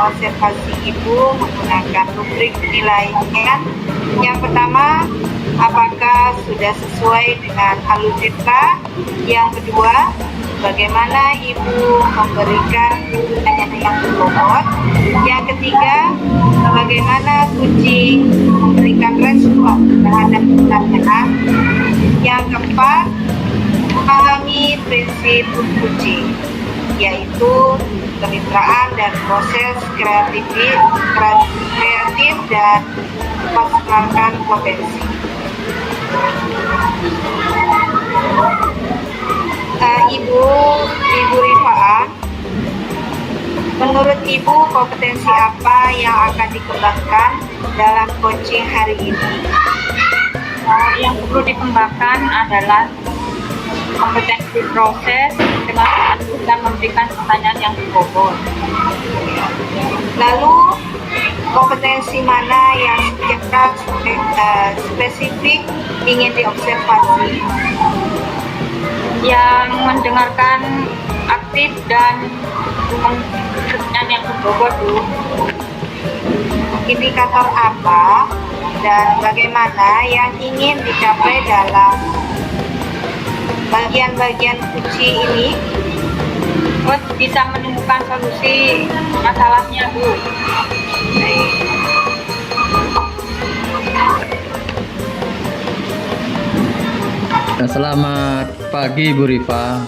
observasi Ibu menggunakan rubrik penilaian. Yang pertama, apakah sudah sesuai dengan alur-cerita? Yang kedua, bagaimana Ibu memberikan pertanyaan yang berbobot? Yang ketiga, bagaimana kucing memberikan respon terhadap pertanyaan? Yang keempat, memahami prinsip kucing, yaitu kemitraan dan proses kreatif dan memaksimalkan potensi. Ibu Rifaa, menurut Ibu kompetensi apa yang akan dikembangkan dalam coaching hari ini? Yang perlu dikembangkan adalah kompetensi proses dengan kita memberikan pertanyaan yang berbobot. Lalu kompetensi mana yang secara spesifik ingin diobservasi? Yang mendengarkan aktif dan pertanyaan yang berbobot, Bu. Indikator apa dan bagaimana yang ingin dicapai dalam bagian-bagian kunci ini? Bisa menemukan solusi masalahnya, Bu. Selamat pagi Bu Rifa.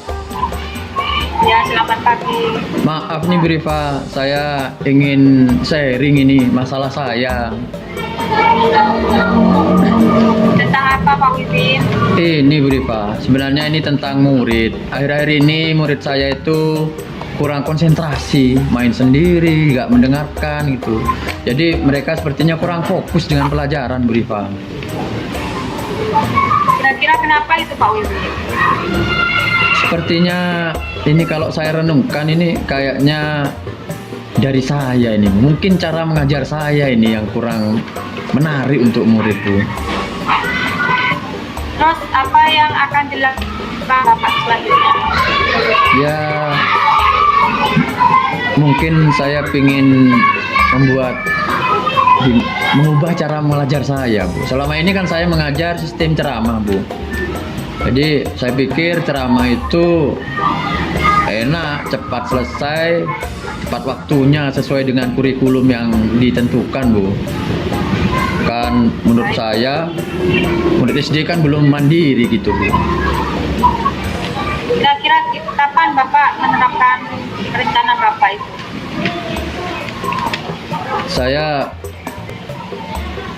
Ya, selamat pagi. Maaf nih Bu Rifa, saya ingin sharing ini masalah saya. Tentang apa, Pak Wipin? Ini Bu Rifa, sebenarnya ini tentang murid. Akhir-akhir ini murid saya itu kurang konsentrasi, main sendiri, nggak mendengarkan gitu. Jadi mereka sepertinya kurang fokus dengan pelajaran Bu Rifa. Kira-kira kenapa itu, Pak Wipin? Sepertinya ini kalau saya renungkan ini kayaknya dari saya ini. Mungkin cara mengajar saya ini yang kurang menarik untuk murid Bu. Terus apa yang akan dilakukan Bapak selanjutnya? Ya, mungkin saya ingin mengubah cara mengajar saya Bu. Selama ini kan saya mengajar sistem ceramah Bu. Jadi saya pikir ceramah itu enak, cepat selesai, tepat waktunya sesuai dengan kurikulum yang ditentukan Bu. Kan menurut saya murid SD kan belum mandiri gitu Bu. Kira-kira kapan Bapak menerapkan rencana Bapak itu? Saya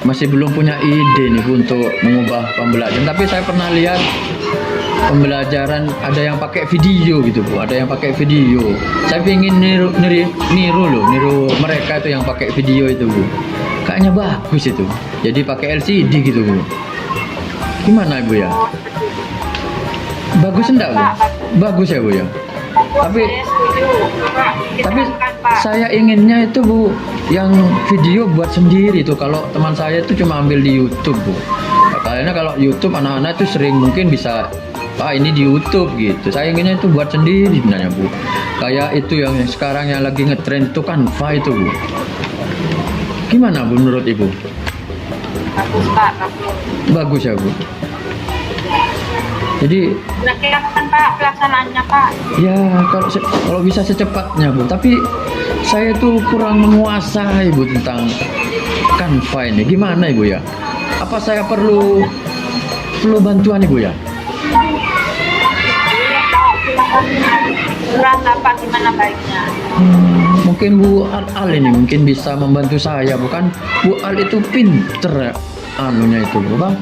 masih belum punya ide nih Bu untuk mengubah pembelajaran. Tapi saya pernah lihat pembelajaran ada yang pakai video gitu Bu, ada yang pakai video. Saya ingin niru mereka itu yang pakai video itu Bu. Kayaknya bagus itu. Jadi pakai LCD gitu Bu. Gimana Ibu ya? Bagus enggak Bu? Bagus ya Bu ya. Tapi saya inginnya itu Bu, yang video buat sendiri tuh. Kalau teman saya itu cuma ambil di YouTube Bu. Karena kalau YouTube anak-anak itu sering mungkin bisa, ini di YouTube gitu. Saya inginnya itu buat sendiri sebenarnya Bu. Kayak itu yang sekarang yang lagi ngetrend itu Canva itu Bu. Gimana Bu menurut Ibu? Bagus Pak, bagus. Bagus ya Bu. Jadi Kira-kira kapan Pak pelaksanaannya Pak? ya kalau bisa secepatnya Bu. Tapi saya tuh kurang menguasai Bu tentang Canva ini. Gimana Ibu ya? Apa saya perlu bantuan Ibu ya? Kurang Bapak gimana baiknya? Mungkin Bu Al ini mungkin bisa membantu saya. Bukan Bu Al itu pinter anunya itu Bu Bang.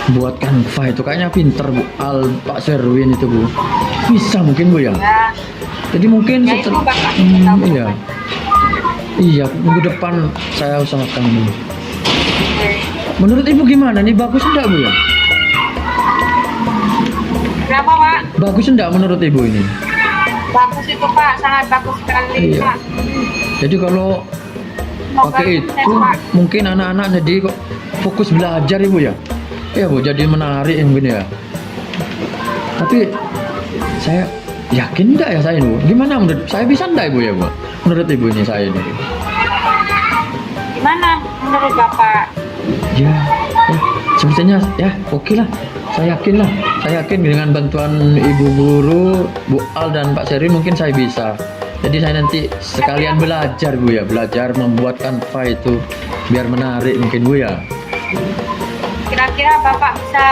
Buat Canva itu kayaknya pinter Bu Al, Pak Serwin itu Bu. Bisa mungkin Bu ya? Ya, Jadi mungkin ya itu setelah Bapak iya. Iya, minggu depan saya usahakan Bu. Menurut Ibu gimana nih, bagus enggak Bu ya? Berapa Pak? Bagus enggak menurut Ibu ini? Bagus itu Pak, sangat bagus sekali Iya. Pak. Jadi kalau Semoga pakai sukses, itu Pak. mungkin anak-anak jadi kok fokus belajar Ibu ya? Iya Bu, jadi menarik mungkin ya. Tapi saya yakin enggak ya saya Bu? Gimana menurut saya bisa enggak Ibu ya Bu? menurut ibu ini saya ini? Gimana menurut Bapak? Ya, sepertinya ya oke lah. Saya yakin dengan bantuan ibu guru, Bu Al dan Pak Seri mungkin saya bisa. Jadi saya nanti sekalian belajar Bu ya, belajar membuat kanva itu biar menarik mungkin Bu ya. Kira-kira Bapak bisa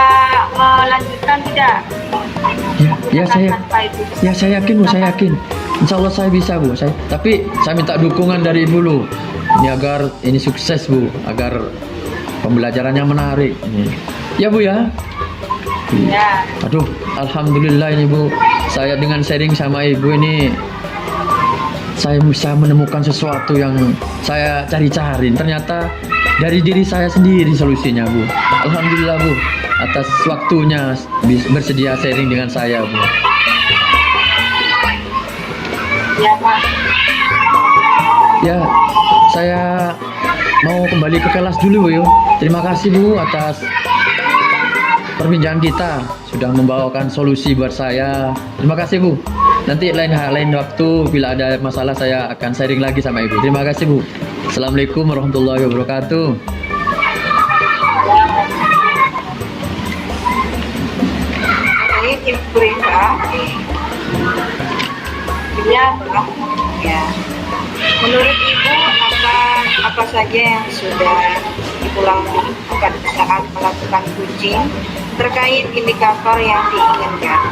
melanjutkan tidak? Saya yakin Bu, saya yakin. Insya Allah saya bisa Bu. Tapi saya minta dukungan dari ibu lu. Ini agar ini sukses Bu, agar pembelajarannya menarik. Ini. Ya Bu ya. Ya. Aduh, alhamdulillah ini Bu. Saya dengan sharing sama ibu ini, saya bisa menemukan sesuatu yang saya cari-cari. Ternyata dari diri saya sendiri solusinya Bu. Alhamdulillah Bu, atas waktunya bersedia sharing dengan saya Bu. Ya Pak. Ya, saya mau kembali ke kelas dulu Bu. Terima kasih Bu atas perbincangan kita, sudah membawakan solusi buat saya. Terima kasih Bu. Nanti lain waktu bila ada masalah saya akan sharing lagi sama ibu. Terima kasih Bu. Assalamualaikum warahmatullahi wabarakatuh. Baik, Ibu Rika. Ya. Menurut Ibu apa saja yang sudah Ibu lakukan saat melakukan coaching terkait indikator yang diinginkan?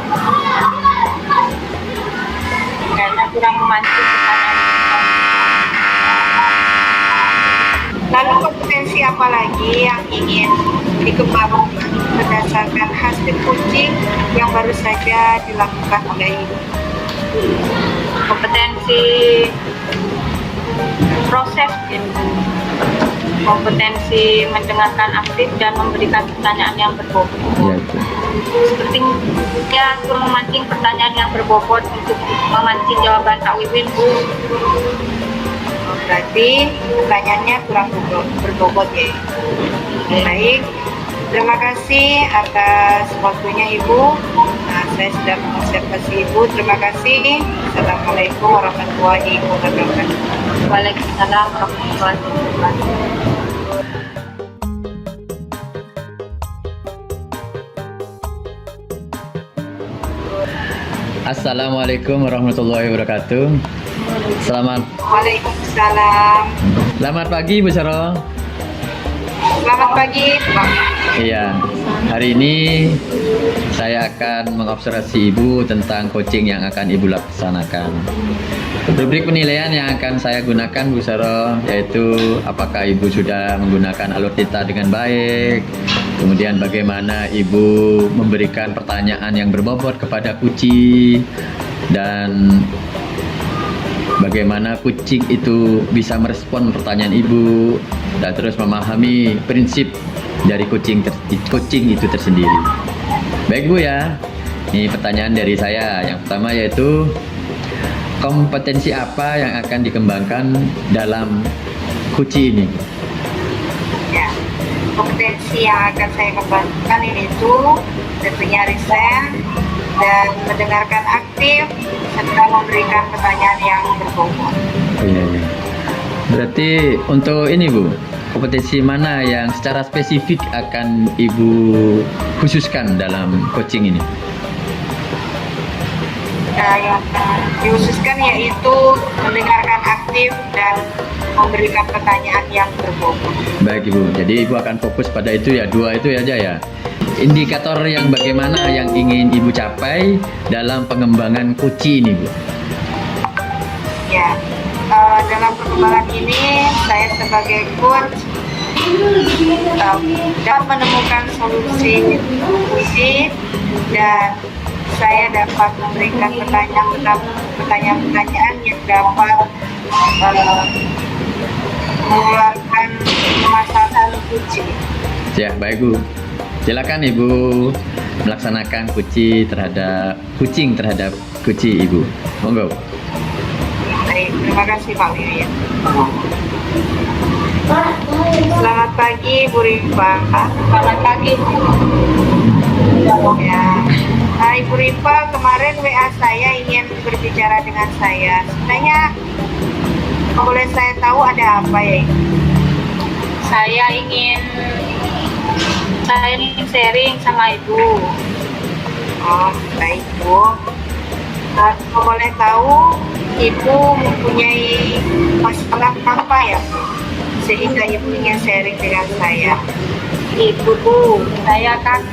Karena kurang memancing pertanyaan. Lalu kompetensi apa lagi yang ingin dikembangkan berdasarkan hasil coaching yang baru saja dilakukan oleh Ibu? Kompetensi proses, kompetensi mendengarkan aktif dan memberikan pertanyaan yang berbobot. Ya, itu. Sepertinya untuk memancing pertanyaan yang berbobot untuk memancing jawaban Kak Wiwin Bu. Berarti pertanyaannya kurang berbobot ya. Baik, terima kasih atas waktunya Ibu. Nah, saya sudah mengobservasi Ibu. Terima kasih. Assalamualaikum warahmatullahi wabarakatuh. Waalaikumsalam warahmatullahi wabarakatuh. Assalamualaikum warahmatullahi wabarakatuh. Waalaikumsalam. Selamat pagi Bu Saro. Selamat pagi, Pak. Iya, hari ini saya akan mengobservasi Ibu tentang coaching yang akan Ibu laksanakan. Rubrik penilaian yang akan saya gunakan Bu Saro yaitu apakah Ibu sudah menggunakan alur tita dengan baik, kemudian bagaimana Ibu memberikan pertanyaan yang berbobot kepada kuci, dan bagaimana kucing itu bisa merespon pertanyaan Ibu, dan terus memahami prinsip dari kucing itu tersendiri. Baik Bu ya, ini pertanyaan dari saya. Yang pertama yaitu kompetensi apa yang akan dikembangkan dalam kuci ini? Ya, kompetensi yang akan saya kembangkan yaitu tentunya riset dan mendengarkan aktif serta memberikan pertanyaan yang berbobot. Oh, iya. Berarti untuk ini Bu, kompetensi mana yang secara spesifik akan Ibu khususkan dalam coaching ini? Yang dikhususkan yaitu mendengarkan aktif dan memberikan pertanyaan yang berbobot. Baik Ibu, jadi Ibu akan fokus pada itu ya, dua itu aja ya. Indikator yang bagaimana yang ingin Ibu capai dalam pengembangan kuci ini Bu? Ya, dalam perkembangan ini saya sebagai coach dapat menemukan solusi dan saya dapat memberikan pertanyaan-pertanyaan yang dapat mengeluarkan masalah kucing. Ya, baik Bu. Silakan Ibu melaksanakan kucing terhadap kuci Ibu. Monggo. Baik, terima kasih Pak Wiwin. Selamat pagi Bu Rifa. Selamat pagi. Ya. Hai Bu Rifa, kemarin WA saya ingin berbicara dengan saya. Sebenarnya Boleh saya tahu ada apa ya Ibu? Saya ingin sharing sama Ibu. Oh, baik Bu. Kalau boleh tahu, Ibu mempunyai masalah apa ya Bu? Sehingga Ibu ingin sharing dengan saya. Ibu Bu, saya kan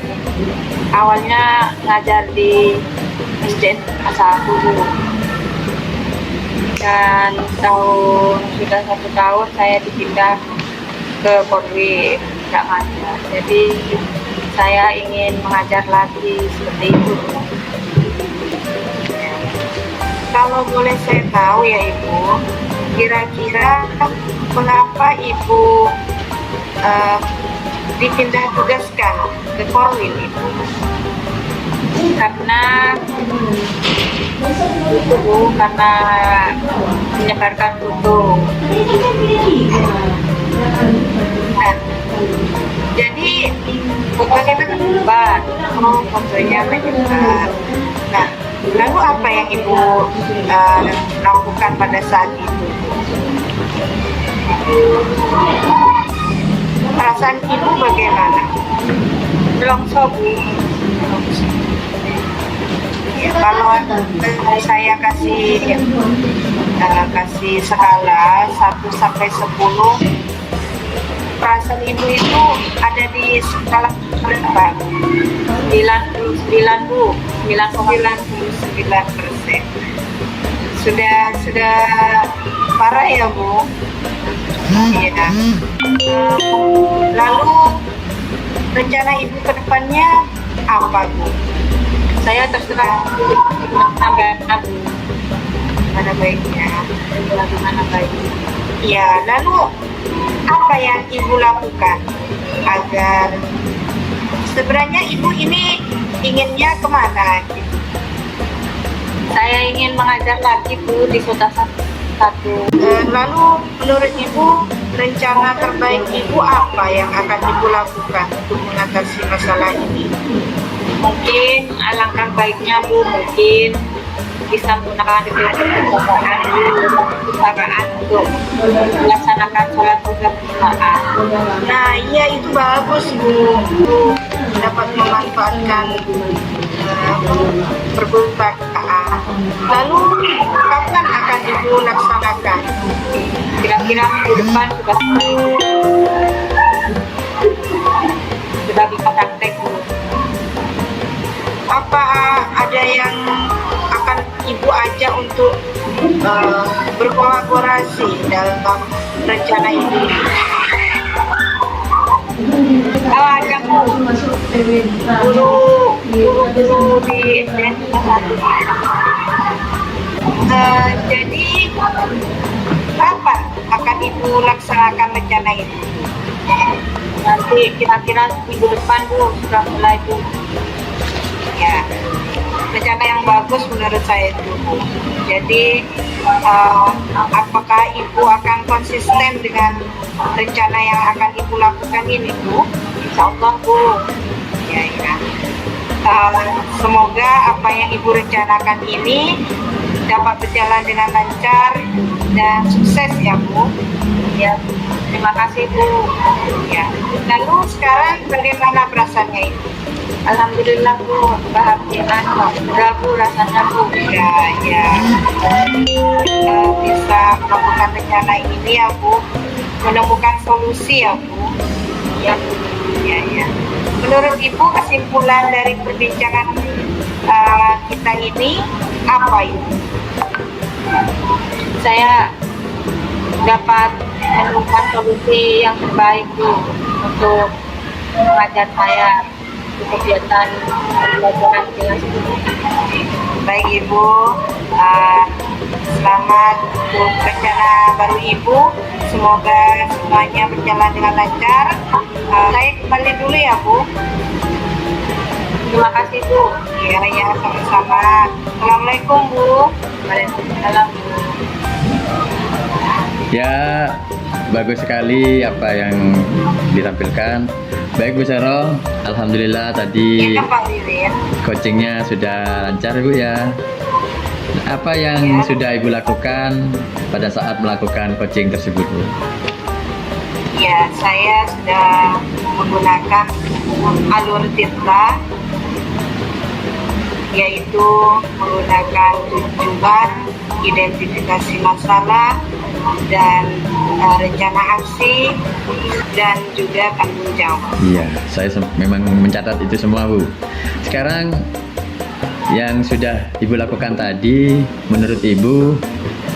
awalnya ngajar di SDN 1 Bu. Dan sudah 1 tahun saya dipindah ke Polri, tidak ngajar. Jadi saya ingin mengajar lagi seperti itu. Kalau boleh saya tahu ya Ibu, kira-kira mengapa Ibu dipindah tugaskan ke Korwil Ibu? Karena itu Bu, karena menyebarkan foto. Nah, jadi fotonya itu menyebar. Oh, fotonya menyebar. Nah, lalu apa yang Ibu lakukan pada saat itu? Perasaan Ibu bagaimana? Longso Bu. Ya, kalau saya kasih skala 1 sampai 10, perasaan Ibu itu ada di skala berapa? 99 Bu. 99%. Sudah parah ya Bu. Iya. Lalu rencana Ibu ke depannya apa Bu? Saya terserah bagaimana Bu. Mana baiknya? Bagaimana baiknya. Ya, lalu apa yang Ibu lakukan agar sebenarnya Ibu ini inginnya kemana? Saya ingin mengajar lagi Bu di Kota 1. Lalu menurut Ibu rencana terbaik Ibu apa yang akan Ibu lakukan untuk mengatasi masalah ini? Mungkin alangkah baiknya Bu, mungkin bisa menggunakan keutamaan untuk melaksanakan sholat berjamaah. Nah, iya itu bagus Bu. Bu dapat memanfaatkan perpustakaan. Lalu kapan akan Ibu laksanakan? Kira-kira minggu depan sudah bisa praktek Bu. Apa ada yang akan Ibu ajak untuk berkolaborasi dalam rencana Ibu? Kalau ada Bu, guru di SDN 1. Jadi kapan akan Ibu laksanakan rencana itu? Nanti kira-kira minggu depan Bu sudah mulai Bu. Ya, rencana yang bagus menurut saya itu. Jadi apakah Ibu akan konsisten dengan rencana yang akan Ibu lakukan ini Bu? Insya Allah Bu. Ya, ya. Semoga apa yang Ibu rencanakan ini dapat berjalan dengan lancar dan sukses ya Bu. Ya, terima kasih Bu. Ya. Lalu sekarang bagaimana perasaannya Ibu? Alhamdulillah Bu, kebahagiaan bangga Bu rasanya Bu. Ya, ya. Bisa melakukan rencana ini ya Bu, menemukan solusi ya Bu. Ya, Ya, ya. Menurut Ibu kesimpulan dari perbincangan kita ini apa Ibu? saya dapat menemukan solusi yang terbaik Bu untuk mengajar saya di kegiatan pembelajaran kelas. Baik Ibu, selamat untuk rencana baru Ibu. Semoga semuanya berjalan dengan lancar. Saya kembali dulu ya Bu. Terima kasih Bu. Ya, ya, sama-sama. Assalamualaikum Bu. Waalaikumsalam Bu. Ya, bagus sekali apa yang ditampilkan. Baik Bu Sero, alhamdulillah tadi Ya, Pak Wiwin. coachingnya sudah lancar Bu ya. Apa yang sudah Ibu lakukan pada saat melakukan coaching tersebut, Bu? Ya, saya sudah menggunakan alur Tirta, yaitu menggunakan tujuan, identifikasi masalah, dan rencana aksi, dan juga tanggung jawab. Iya, saya memang mencatat itu semua, Bu. Sekarang yang sudah Ibu lakukan tadi, menurut Ibu,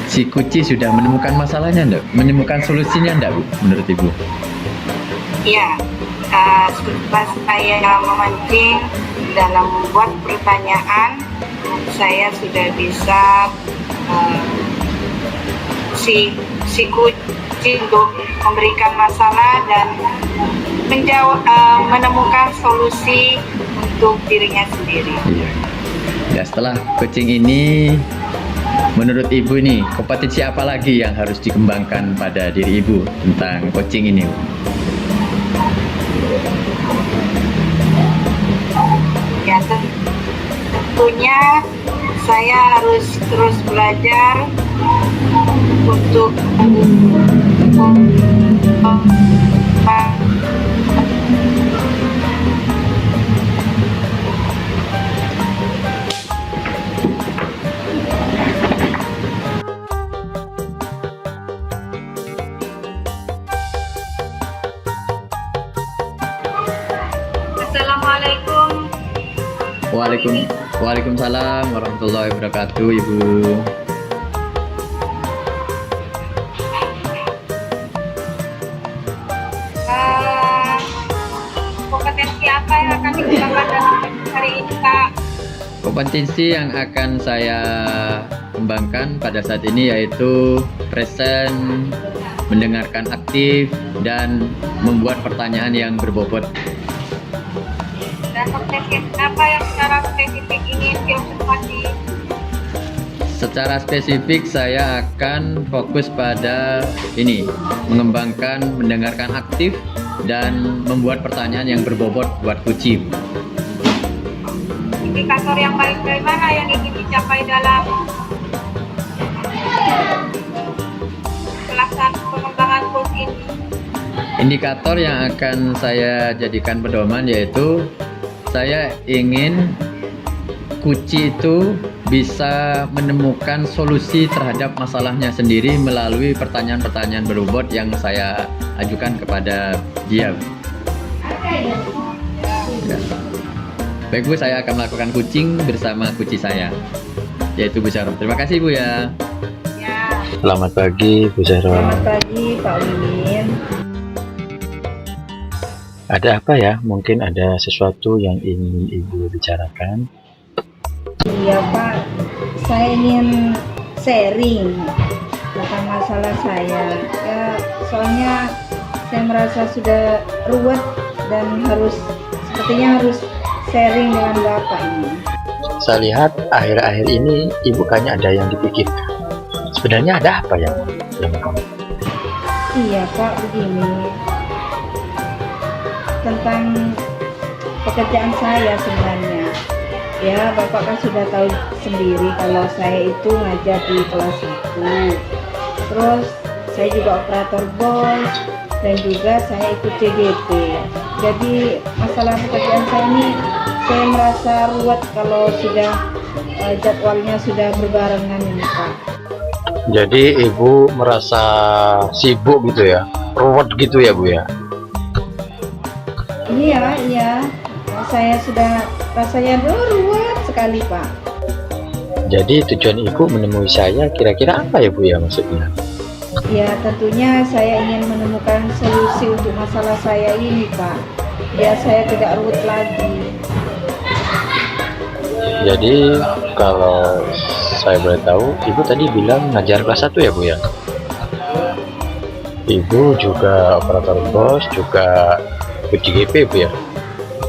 si Kuci sudah menemukan masalahnya enggak? Menemukan solusinya enggak, Bu, menurut Ibu? Ya, setelah saya memancing dalam membuat pertanyaan, saya sudah bisa si Kuci untuk memberikan masalah dan menemukan solusi untuk dirinya sendiri. Iya. Ya, setelah coaching ini, menurut Ibu nih, kompetensi apa lagi yang harus dikembangkan pada diri Ibu tentang coaching ini, Bu? Ya, tentunya saya harus terus belajar untuk Assalamualaikum. Waalaikumsalam warahmatullahi wabarakatuh, Ibu. Kompetensi apa yang akan dikembangkan dalam hari ini, Pak? Kompetensi yang akan saya kembangkan pada saat ini yaitu present, mendengarkan aktif, dan membuat pertanyaan yang berbobot. Dan kompetensi apa yang secara spesifik ingin diobservasi? Secara spesifik saya akan fokus pada ini, mengembangkan mendengarkan aktif dan membuat pertanyaan yang berbobot buat Kuci. Indikator yang paling bagaimana yang ingin dicapai dalam pelaksanaan pengembangan kurs ini? Indikator yang akan saya jadikan pedoman yaitu saya ingin Kuci itu bisa menemukan solusi terhadap masalahnya sendiri melalui pertanyaan-pertanyaan berbobot yang saya ajukan kepada dia. Ya. Baik, Bu, saya akan melakukan coaching bersama Kuci saya, yaitu Bu Syahro. Terima kasih, Bu, ya. Ya. Selamat pagi, Bu Syahro. Selamat pagi, Pak Wimin. Ada apa ya? Mungkin ada sesuatu yang ingin Ibu bicarakan. Iya, Pak. Saya ingin sharing tentang masalah saya. Ya, soalnya saya merasa sudah ruwet dan sepertinya harus sharing dengan Bapak ini. Saya lihat akhir-akhir ini Ibu kayaknya ada yang dipikirkan. Sebenarnya ada apa ya? Iya, Pak, begini. Tentang pekerjaan saya sebenarnya. Ya, Bapak kan sudah tahu sendiri kalau saya itu ngajar di kelas 1. Terus saya juga operator bos dan juga saya ikut CGP. Jadi masalah pekerjaan saya ini saya merasa ruwet kalau sudah jadwalnya sudah berbarengan ini, Pak. Jadi Ibu merasa sibuk gitu ya? Ruwet gitu ya, Bu ya? Iya. Saya sudah rasanya ruwet sekali, Pak. Jadi tujuan Ibu menemui saya kira-kira apa ya, Bu ya, maksudnya? Ya, tentunya saya ingin menemukan solusi untuk masalah saya ini, Pak. Biar saya tidak ruwet lagi. Jadi kalau saya boleh tahu, Ibu tadi bilang ngajar kelas 1 ya, Bu ya? Ibu juga operator bos, juga GGP, Bu ya?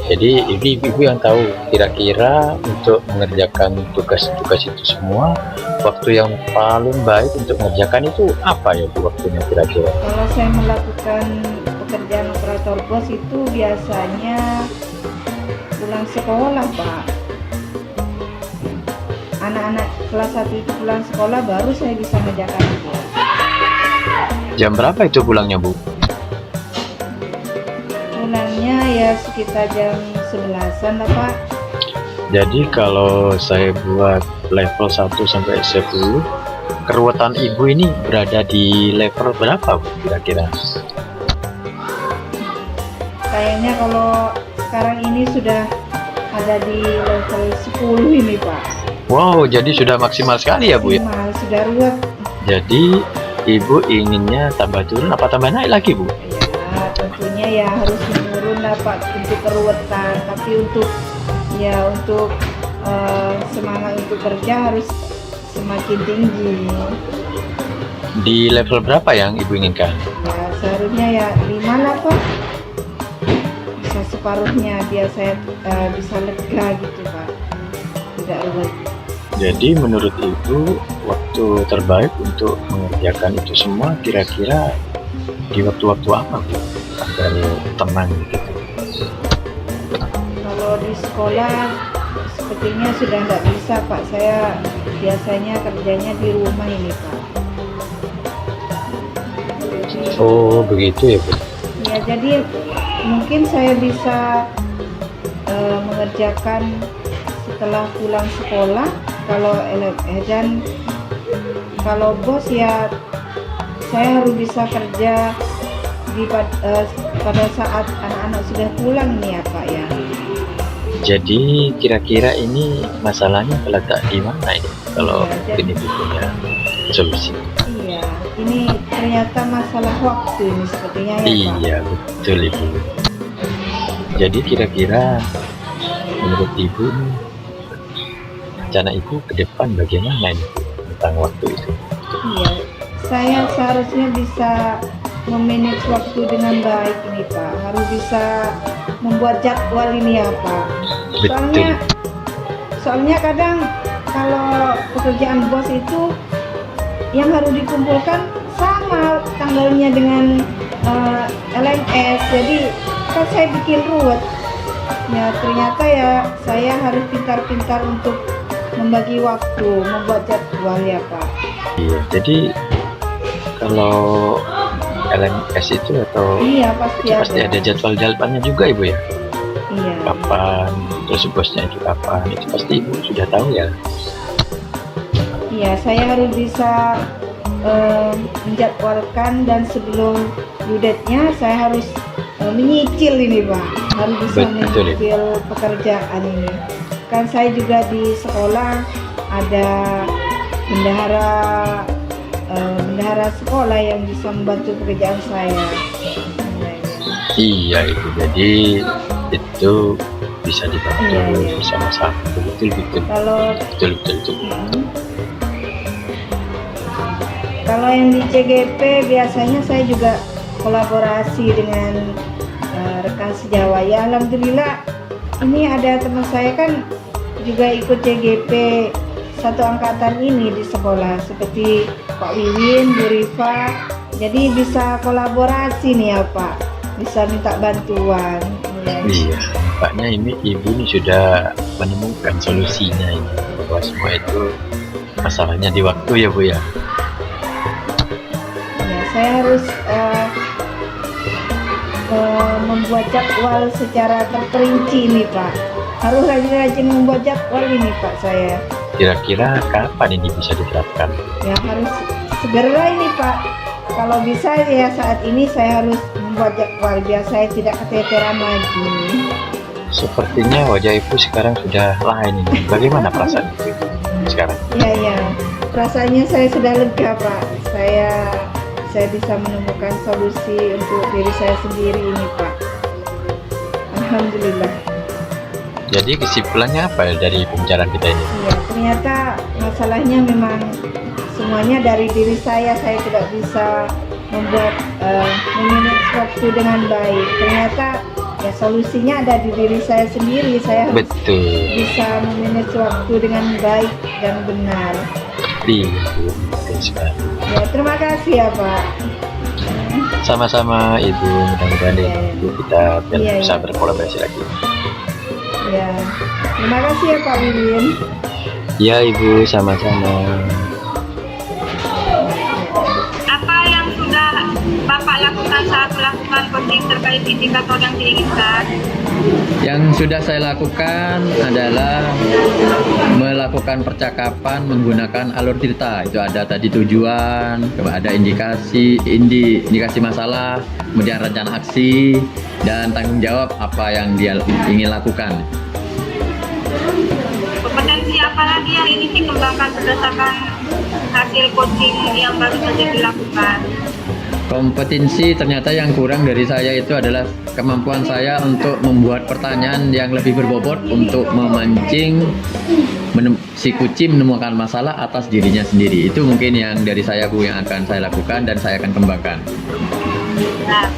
Jadi ibu yang tahu kira-kira untuk mengerjakan tugas-tugas itu semua, waktu yang paling baik untuk mengerjakan itu apa ya, Bu, waktunya kira-kira? Kalau saya melakukan pekerjaan operator bos itu biasanya pulang sekolah, Pak. anak-anak kelas 1 itu pulang sekolah baru saya bisa ngerjakan itu. Jam berapa itu pulangnya, Bu? Pulangnya ya sekitar jam 11-an lah Pak. Jadi kalau saya buat level 1 sampai 10, keruwetan Ibu ini berada di level berapa, Bu, kira-kira? Kayaknya kalau sekarang ini sudah ada di level 10 ini Pak. Wow, jadi sudah maksimal sekali ya, Bu ya? Maksimal, sudah ruwet. Jadi Ibu inginnya tambah turun apa tambah naik lagi, Bu? Ya tentunya ya harus menurun lah Pak untuk keruwetan. Tapi untuk semangat untuk kerja harus semakin tinggi. Di level berapa yang Ibu inginkan? Ya seharusnya ya 5 lah Pak. Bisa separuhnya biar saya bisa lega gitu Pak. Tidak ruwet. Jadi menurut Ibu waktu terbaik untuk mengerjakan itu semua kira-kira di waktu-waktu apa, Bu? Agar tenang gitu. Kalau di sekolah sepertinya sudah nggak bisa Pak. Saya biasanya kerjanya di rumah ini Pak. Oh begitu ya, Bu? Ya jadi mungkin saya bisa mengerjakan setelah pulang sekolah. Kalau dan kalau bos ya saya harus bisa kerja pada saat anak-anak sudah pulang nih ya Pak ya. Jadi kira-kira ini masalahnya terletak di mana ini? Kalau Ya, ini punya solusi. Iya, ini ternyata masalah waktu ini sepertinya ya Pak. Iya betul Ibu. Jadi kira-kira menurut Ibu rencana Ibu ke depan bagaimana ini tentang waktu itu? Iya, saya seharusnya bisa memanage waktu dengan baik ini Pak. Harus bisa membuat jadwal ini ya Pak. Soalnya kadang kalau pekerjaan bos itu yang harus dikumpulkan sama tanggalnya dengan LMS. Jadi kan saya bikin ruwet. Ya ternyata ya saya harus pintar-pintar untuk membagi waktu, membuat jadwal ya Pak. Iya, jadi kalau LMS itu atau Iya pasti ada jadwal-jadwalnya juga Ibu ya? Iya. Kapan, terus bosnya itu kapan, itu pasti Ibu sudah tahu ya? Iya, saya harus bisa menjadwalkan dan sebelum due date-nya saya harus menyicil ini Pak. Harus bisa Betul, menyicil pekerjaan ini. Kan saya juga di sekolah ada bendahara sekolah yang bisa membantu pekerjaan saya. Iya itu, jadi itu bisa dibantu Iya. bersama-sama. Betul. Kalau Betul. Kalau yang di CGP biasanya saya juga kolaborasi dengan rekan sejawat. Ya alhamdulillah ini ada teman saya kan juga ikut CGP satu angkatan ini di sekolah seperti Pak Wiwin, Bu Rifa. Jadi bisa kolaborasi nih ya Pak. Bisa minta bantuan. Iya, nampaknya ini Ibu ini sudah menemukan solusinya ini. Bahwa semua itu masalahnya di waktu ya Bu ya. Ya, saya harus membuat jadwal secara terperinci nih Pak. Harus rajin-rajin membuat jadwal ini Pak saya. Kira-kira kapan ini bisa diterapkan? Ya harus segera ini Pak. Kalau bisa ya saat ini saya harus membuat jadwal biar saya tidak keteteran lagi. Sepertinya wajah Ibu sekarang sudah lain ini. Bagaimana perasaan Ibu sekarang? Ya, rasanya saya sudah lega Pak. Saya bisa menemukan solusi untuk diri saya sendiri ini Pak. Alhamdulillah. Jadi kesimpulannya apa dari pembicaraan kita ini? Iya, ternyata masalahnya memang semuanya dari diri saya tidak bisa membuat memanage waktu dengan baik. Ternyata ya solusinya ada di diri saya sendiri. Saya harus Betul. bisa memanage waktu dengan baik dan benar. Iya, betul sekali. Ya, terima kasih ya Pak. Sama-sama Ibu, mudah-mudahan Iya. Ibu kita Iya, bisa iya. berkolaborasi lagi. Ya, terima kasih ya Pak Wiwin. Ya Ibu, sama-sama. Apa yang sudah Bapak lakukan saat melakukan coaching terkait indikator yang diinginkan? Yang sudah saya lakukan adalah melakukan percakapan menggunakan alur cerita. Itu ada tadi tujuan, ada indikasi masalah, kemudian rencana aksi, dan tanggung jawab apa yang dia ingin lakukan. Kompetensi apa lagi yang ingin dikembangkan berdasarkan hasil coaching yang baru saja dilakukan? Kompetensi ternyata yang kurang dari saya itu adalah kemampuan saya untuk membuat pertanyaan yang lebih berbobot untuk memancing si kucing menemukan masalah atas dirinya sendiri. Itu mungkin yang dari saya Bu yang akan saya lakukan dan saya akan kembangkan. Nah,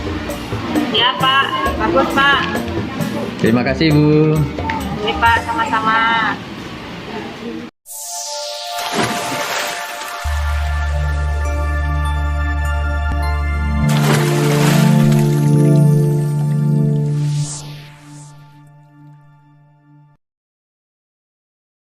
ya Pak, bagus Pak. Terima kasih Bu. Oke Pak, sama-sama.